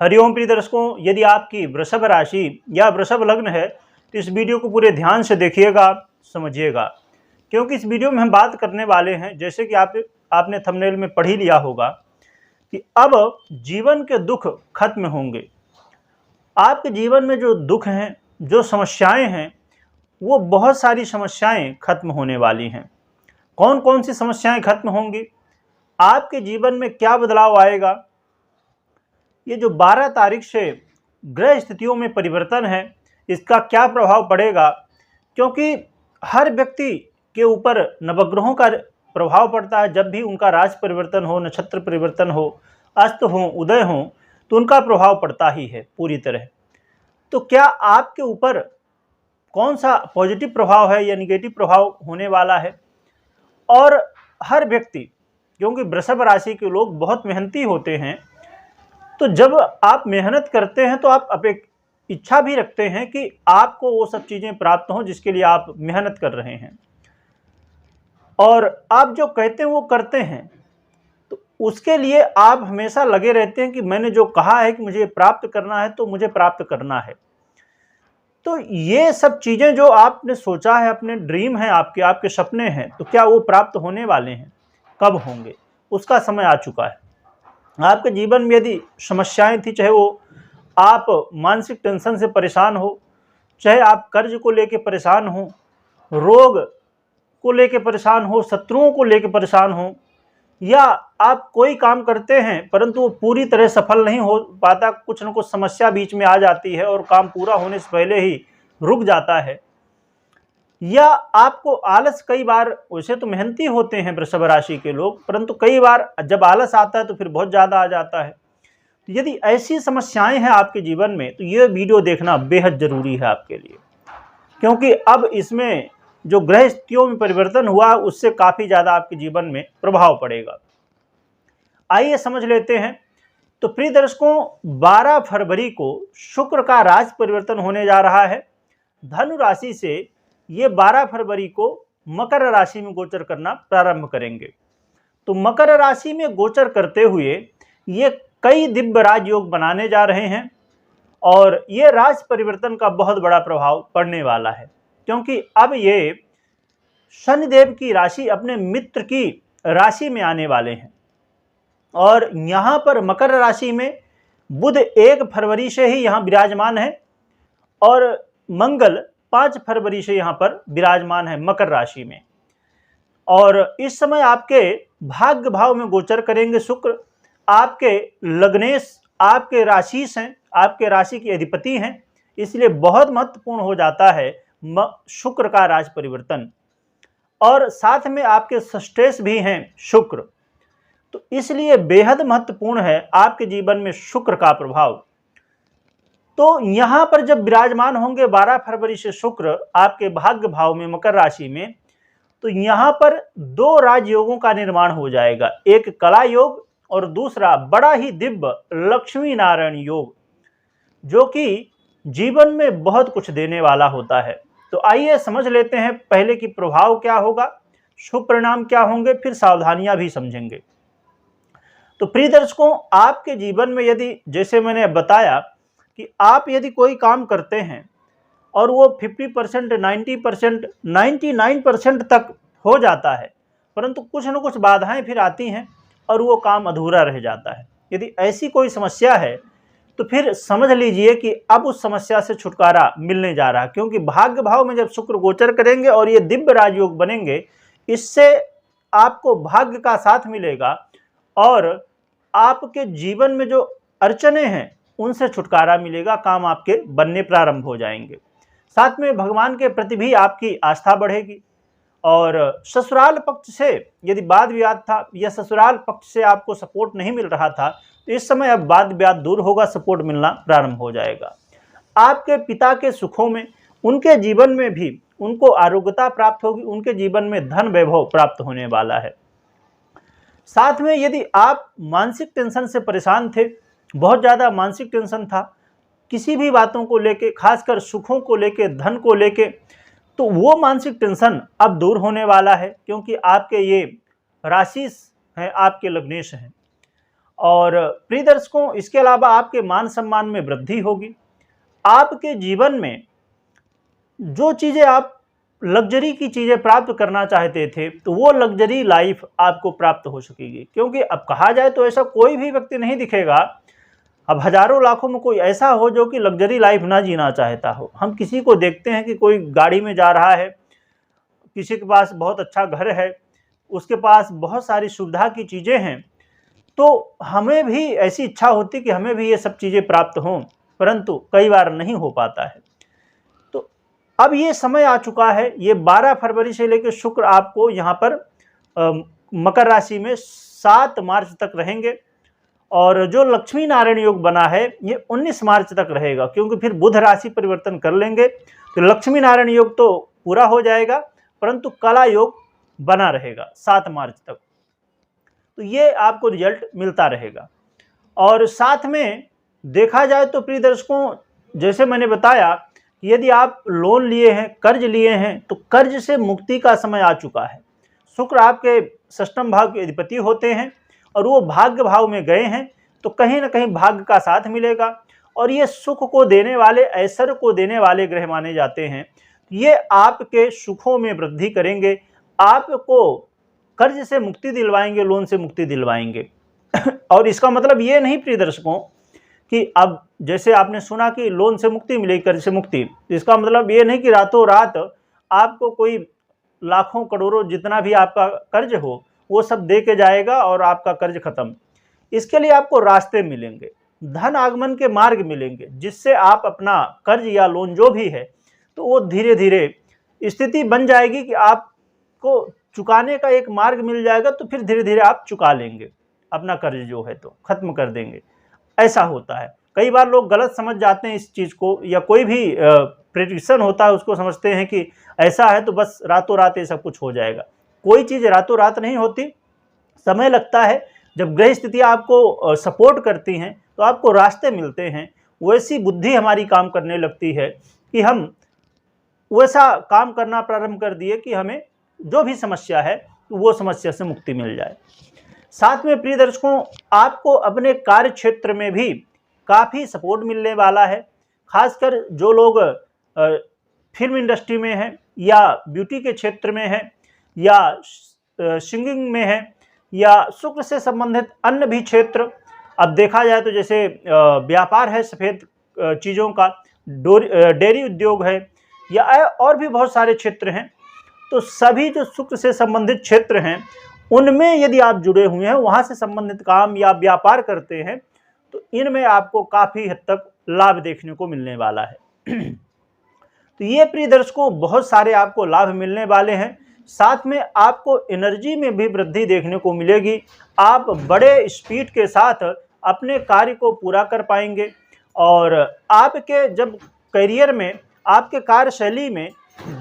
हरिओम प्रिय दर्शकों, यदि आपकी वृषभ राशि या वृषभ लग्न है तो इस वीडियो को पूरे ध्यान से देखिएगा, समझिएगा, क्योंकि इस वीडियो में हम बात करने वाले हैं, जैसे कि आपने थंबनेल में पढ़ ही लिया होगा कि अब जीवन के दुख खत्म होंगे। आपके जीवन में जो दुख हैं, जो समस्याएं हैं, वो बहुत सारी समस्याएं खत्म होने वाली हैं। कौन कौन सी समस्याएं खत्म होंगी, आपके जीवन में क्या बदलाव आएगा, ये जो 12 तारीख से ग्रह स्थितियों में परिवर्तन है, इसका क्या प्रभाव पड़ेगा, क्योंकि हर व्यक्ति के ऊपर नवग्रहों का प्रभाव पड़ता है। जब भी उनका राशि परिवर्तन हो, नक्षत्र परिवर्तन हो, अस्त हो, उदय हो, तो उनका प्रभाव पड़ता ही है पूरी तरह। तो क्या आपके ऊपर कौन सा पॉजिटिव प्रभाव है या निगेटिव प्रभाव होने वाला है। और हर व्यक्ति, क्योंकि वृषभ राशि के लोग बहुत मेहनती होते हैं, तो जब आप मेहनत करते हैं तो आप इच्छा भी रखते हैं कि आपको वो सब चीज़ें प्राप्त हों जिसके लिए आप मेहनत कर रहे हैं, और आप जो कहते हैं वो करते हैं, तो उसके लिए आप हमेशा लगे रहते हैं कि मैंने जो कहा है कि मुझे प्राप्त करना है तो मुझे प्राप्त करना है। तो ये सब चीज़ें जो आपने सोचा है, अपने ड्रीम है, आपके सपने हैं, तो क्या वो प्राप्त होने वाले हैं, कब होंगे, उसका समय आ चुका है। आपके जीवन में यदि समस्याएं थी, चाहे वो आप मानसिक टेंशन से परेशान हो, चाहे आप कर्ज को लेके परेशान हो, रोग को लेके परेशान हो, शत्रुओं को लेके परेशान हो, या आप कोई काम करते हैं परंतु वो पूरी तरह सफल नहीं हो पाता, कुछ न कुछ समस्या बीच में आ जाती है और काम पूरा होने से पहले ही रुक जाता है, या आपको आलस, कई बार, वैसे तो मेहनती होते हैं वृषभ राशि के लोग, परंतु कई बार जब आलस आता है तो फिर बहुत ज़्यादा आ जाता है। तो यदि ऐसी समस्याएं हैं आपके जीवन में तो ये वीडियो देखना बेहद ज़रूरी है आपके लिए, क्योंकि अब इसमें जो ग्रह स्थितियों में परिवर्तन हुआ उससे काफ़ी ज़्यादा आपके जीवन में प्रभाव पड़ेगा। आइए समझ लेते हैं। तो प्रिय दर्शकों, 12 फरवरी को शुक्र का राशि परिवर्तन होने जा रहा है। धनु राशि से ये 12 फरवरी को मकर राशि में गोचर करना प्रारंभ करेंगे। तो मकर राशि में गोचर करते हुए ये कई दिव्य राजयोग बनाने जा रहे हैं, और ये राशि परिवर्तन का बहुत बड़ा प्रभाव पड़ने वाला है, क्योंकि अब ये शनिदेव की राशि अपने मित्र की राशि में आने वाले हैं, और यहाँ पर मकर राशि में बुध 1 फरवरी से ही यहाँ विराजमान है, और मंगल 5 फरवरी से यहाँ पर विराजमान है मकर राशि में। और इस समय आपके भाग्य भाव में गोचर करेंगे शुक्र, आपके लग्नेश, आपके राशिस हैं, आपके राशि के अधिपति हैं, इसलिए बहुत महत्वपूर्ण हो जाता है शुक्र का राशि परिवर्तन। और साथ में आपके षष्ठेश भी हैं शुक्र, तो इसलिए बेहद महत्वपूर्ण है आपके जीवन में शुक्र का प्रभाव। तो यहाँ पर जब विराजमान होंगे 12 फरवरी से शुक्र आपके भाग्य भाव में मकर राशि में, तो यहाँ पर 2 राजयोगों का निर्माण हो जाएगा, एक कला योग और दूसरा बड़ा ही दिव्य लक्ष्मी नारायण योग, जो कि जीवन में बहुत कुछ देने वाला होता है। तो आइए समझ लेते हैं पहले कि प्रभाव क्या होगा, शुभ परिणाम क्या होंगे, फिर सावधानियां भी समझेंगे। तो प्रिय दर्शकों, आपके जीवन में यदि, जैसे मैंने बताया कि आप यदि कोई काम करते हैं और वो 50%, 90%, 99% तक हो जाता है, परंतु कुछ न कुछ बाधाएं फिर आती हैं और वो काम अधूरा रह जाता है, यदि ऐसी कोई समस्या है तो फिर समझ लीजिए कि अब उस समस्या से छुटकारा मिलने जा रहा है, क्योंकि भाग्य भाव में जब शुक्र गोचर करेंगे और ये दिव्य राजयोग बनेंगे, इससे आपको भाग्य का साथ मिलेगा और आपके जीवन में जो अड़चने हैं उनसे छुटकारा मिलेगा, काम आपके बनने प्रारंभ हो जाएंगे। साथ में भगवान के प्रति भी आपकी आस्था बढ़ेगी, और ससुराल पक्ष से यदि वाद विवाद था या ससुराल पक्ष से आपको सपोर्ट नहीं मिल रहा था, तो इस समय अब वाद विवाद दूर होगा, सपोर्ट मिलना प्रारंभ हो जाएगा। आपके पिता के सुखों में, उनके जीवन में भी उनको आरोग्यता प्राप्त होगी, उनके जीवन में धन वैभव प्राप्त होने वाला है। साथ में यदि आप मानसिक टेंशन से परेशान थे, बहुत ज़्यादा मानसिक टेंशन था किसी भी बातों को लेके, खासकर सुखों को लेके, धन को लेके, तो वो मानसिक टेंशन अब दूर होने वाला है, क्योंकि आपके ये राशि हैं, आपके लग्नेश हैं। और प्रिय दर्शकों, इसके अलावा आपके मान सम्मान में वृद्धि होगी। आपके जीवन में जो चीज़ें आप लग्जरी की चीज़ें प्राप्त करना चाहते थे, तो वो लग्जरी लाइफ आपको प्राप्त हो सकेगी। क्योंकि अब कहा जाए तो ऐसा कोई भी व्यक्ति नहीं दिखेगा, अब हजारों लाखों में कोई ऐसा हो जो कि लग्जरी लाइफ ना जीना चाहता हो। हम किसी को देखते हैं कि कोई गाड़ी में जा रहा है, किसी के पास बहुत अच्छा घर है, उसके पास बहुत सारी सुविधा की चीज़ें हैं, तो हमें भी ऐसी इच्छा होती कि हमें भी ये सब चीज़ें प्राप्त हों, परंतु कई बार नहीं हो पाता है। तो अब ये समय आ चुका है, ये 12 फरवरी से लेकर शुक्र आपको यहाँ पर मकर राशि में 7 मार्च तक रहेंगे, और जो लक्ष्मी नारायण योग बना है ये 19 मार्च तक रहेगा, क्योंकि फिर बुध राशि परिवर्तन कर लेंगे तो लक्ष्मी नारायण योग तो पूरा हो जाएगा, परंतु कला योग बना रहेगा 7 मार्च तक। तो ये आपको रिजल्ट मिलता रहेगा। और साथ में देखा जाए तो प्रिय दर्शकों, जैसे मैंने बताया कि यदि आप लोन लिए हैं, कर्ज लिए हैं, तो कर्ज से मुक्ति का समय आ चुका है। शुक्र आपके षष्ठम भाव के अधिपति होते हैं और वो भाग्य भाव में गए हैं, तो कहीं ना कहीं भाग्य का साथ मिलेगा। और ये सुख को देने वाले, ऐश्वर्य को देने वाले ग्रह माने जाते हैं। ये आपके सुखों में वृद्धि करेंगे, आपको कर्ज से मुक्ति दिलवाएंगे, लोन से मुक्ति दिलवाएंगे। और इसका मतलब ये नहीं प्रिय दर्शकों कि अब जैसे आपने सुना कि लोन से मुक्ति मिलेगी, कर्ज से मुक्ति, इसका मतलब ये नहीं कि रातों रात आपको कोई लाखों करोड़ों जितना भी आपका कर्ज हो वो सब दे के जाएगा और आपका कर्ज खत्म। इसके लिए आपको रास्ते मिलेंगे, धन आगमन के मार्ग मिलेंगे, जिससे आप अपना कर्ज या लोन जो भी है तो वो धीरे धीरे स्थिति बन जाएगी कि आपको चुकाने का एक मार्ग मिल जाएगा, तो फिर धीरे धीरे आप चुका लेंगे अपना कर्ज जो है, तो खत्म कर देंगे। ऐसा होता है। कई बार लोग गलत समझ जाते हैं इस चीज़ को, या कोई भी प्रेडिक्शन होता है उसको समझते हैं कि ऐसा है तो बस रातों रात ये सब कुछ हो जाएगा। कोई चीज़ रातों रात नहीं होती, समय लगता है। जब ग्रह स्थितियाँ आपको सपोर्ट करती हैं तो आपको रास्ते मिलते हैं। वैसी बुद्धि हमारी काम करने लगती है कि हम वैसा काम करना प्रारंभ कर दिए कि हमें जो भी समस्या है वो समस्या से मुक्ति मिल जाए। साथ में प्रिय दर्शकों, आपको अपने कार्य क्षेत्र में भी काफ़ी सपोर्ट मिलने वाला है। खासकर जो लोग फिल्म इंडस्ट्री में हैं, या ब्यूटी के क्षेत्र में हैं, या सिंगिंग में हैं, या शुक्र से संबंधित अन्य भी क्षेत्र। अब देखा जाए तो जैसे व्यापार है सफ़ेद चीज़ों का, डेयरी उद्योग है, या और भी बहुत सारे क्षेत्र हैं। तो सभी जो शुक्र से संबंधित क्षेत्र हैं उनमें यदि आप जुड़े हुए हैं, वहाँ से संबंधित काम या व्यापार करते हैं, तो इनमें आपको काफ़ी हद तक लाभ देखने को मिलने वाला है। तो ये प्रिय दर्शकों, बहुत सारे आपको लाभ मिलने वाले हैं। साथ में आपको एनर्जी में भी वृद्धि देखने को मिलेगी। आप बड़े स्पीड के साथ अपने कार्य को पूरा कर पाएंगे, और आपके जब करियर में, आपके कार्यशैली में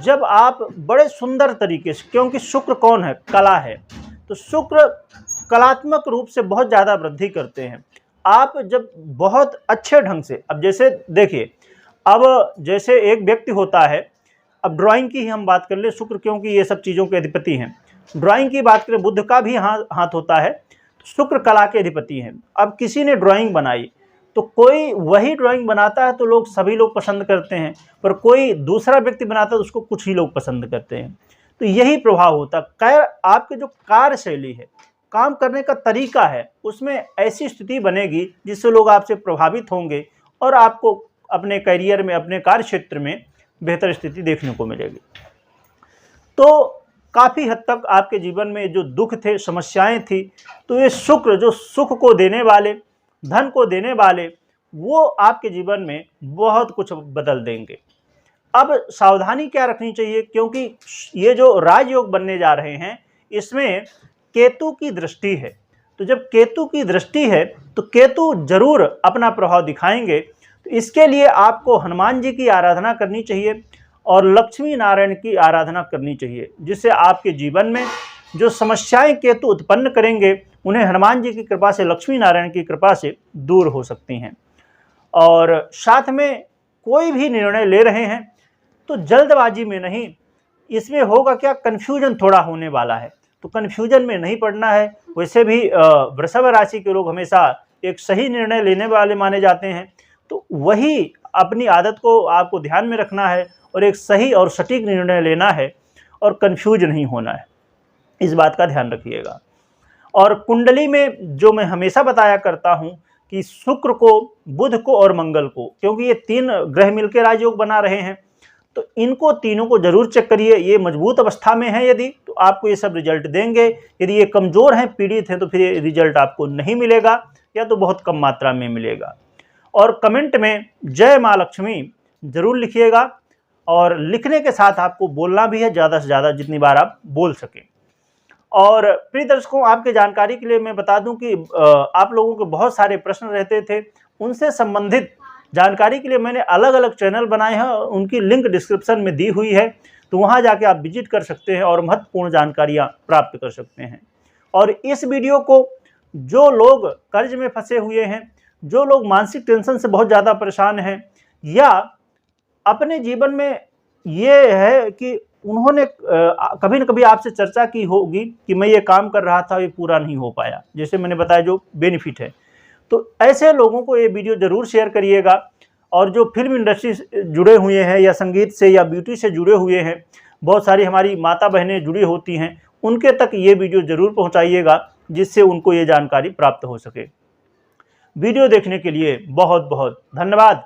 जब आप बड़े सुंदर तरीके से, क्योंकि शुक्र कौन है, कला है, तो शुक्र कलात्मक रूप से बहुत ज़्यादा वृद्धि करते हैं। आप जब बहुत अच्छे ढंग से, अब जैसे देखिए, अब जैसे एक व्यक्ति होता है, अब ड्राइंग की ही हम बात कर ले, शुक्र क्योंकि ये सब चीज़ों के अधिपति हैं। ड्राइंग की बात करें, बुध का भी हाथ होता है, शुक्र कला के अधिपति हैं। अब किसी ने ड्राइंग बनाई तो कोई वही ड्राइंग बनाता है तो लोग, सभी लोग पसंद करते हैं, पर कोई दूसरा व्यक्ति बनाता है तो उसको कुछ ही लोग पसंद करते हैं। तो यही प्रभाव होता है। आपके जो कार्यशैली है, काम करने का तरीका है, उसमें ऐसी स्थिति बनेगी जिससे लोग आपसे प्रभावित होंगे और आपको अपने करियर में, अपने कार्य क्षेत्र में बेहतर स्थिति देखने को मिलेगी। तो काफ़ी हद तक आपके जीवन में जो दुख थे, समस्याएं थी, तो ये शुक्र जो सुख को देने वाले, धन को देने वाले, वो आपके जीवन में बहुत कुछ बदल देंगे। अब सावधानी क्या रखनी चाहिए, क्योंकि ये जो राजयोग बनने जा रहे हैं इसमें केतु की दृष्टि है। तो जब केतु की दृष्टि है तो केतु जरूर अपना प्रभाव दिखाएंगे। तो इसके लिए आपको हनुमान जी की आराधना करनी चाहिए और लक्ष्मी नारायण की आराधना करनी चाहिए, जिससे आपके जीवन में जो समस्याएं केतु उत्पन्न करेंगे उन्हें हनुमान जी की कृपा से, लक्ष्मी नारायण की कृपा से दूर हो सकती हैं। और साथ में कोई भी निर्णय ले रहे हैं तो जल्दबाजी में नहीं, इसमें होगा क्या, कन्फ्यूजन थोड़ा होने वाला है। तो कन्फ्यूजन में नहीं पड़ना है। वैसे भी वृषभ राशि के लोग हमेशा एक सही निर्णय लेने वाले माने जाते हैं, तो वही अपनी आदत को आपको ध्यान में रखना है और एक सही और सटीक निर्णय लेना है और कन्फ्यूज नहीं होना है, इस बात का ध्यान रखिएगा। और कुंडली में जो मैं हमेशा बताया करता हूं कि शुक्र को, बुध को और मंगल को, क्योंकि ये 3 ग्रह मिलकर राजयोग बना रहे हैं, तो इनको तीनों को जरूर चेक करिए। ये मजबूत अवस्था में है यदि, तो आपको ये सब रिजल्ट देंगे। यदि ये कमजोर हैं, पीड़ित हैं, तो फिर ये रिजल्ट आपको नहीं मिलेगा या तो बहुत कम मात्रा में मिलेगा। और कमेंट में जय माँ लक्ष्मी जरूर लिखिएगा, और लिखने के साथ आपको बोलना भी है, ज़्यादा से ज़्यादा जितनी बार आप बोल सकें। और प्रिय दर्शकों, आपके जानकारी के लिए मैं बता दूं कि आप लोगों के बहुत सारे प्रश्न रहते थे, उनसे संबंधित जानकारी के लिए मैंने अलग अलग चैनल बनाए हैं, उनकी लिंक डिस्क्रिप्शन में दी हुई है, तो वहां जाके आप विजिट कर सकते हैं और महत्वपूर्ण जानकारियां प्राप्त कर सकते हैं। और इस वीडियो को जो लोग कर्ज में फंसे हुए हैं, जो लोग मानसिक टेंशन से बहुत ज़्यादा परेशान हैं, या अपने जीवन में ये है कि उन्होंने कभी न कभी आपसे चर्चा की होगी कि मैं ये काम कर रहा था, ये पूरा नहीं हो पाया, जैसे मैंने बताया जो बेनिफिट है, तो ऐसे लोगों को ये वीडियो ज़रूर शेयर करिएगा। और जो फिल्म इंडस्ट्री से जुड़े हुए हैं या संगीत से या ब्यूटी से जुड़े हुए हैं, बहुत सारी हमारी माता बहनें जुड़ी होती हैं, उनके तक ये वीडियो ज़रूर पहुँचाइएगा, जिससे उनको ये जानकारी प्राप्त हो सके। वीडियो देखने के लिए बहुत बहुत धन्यवाद।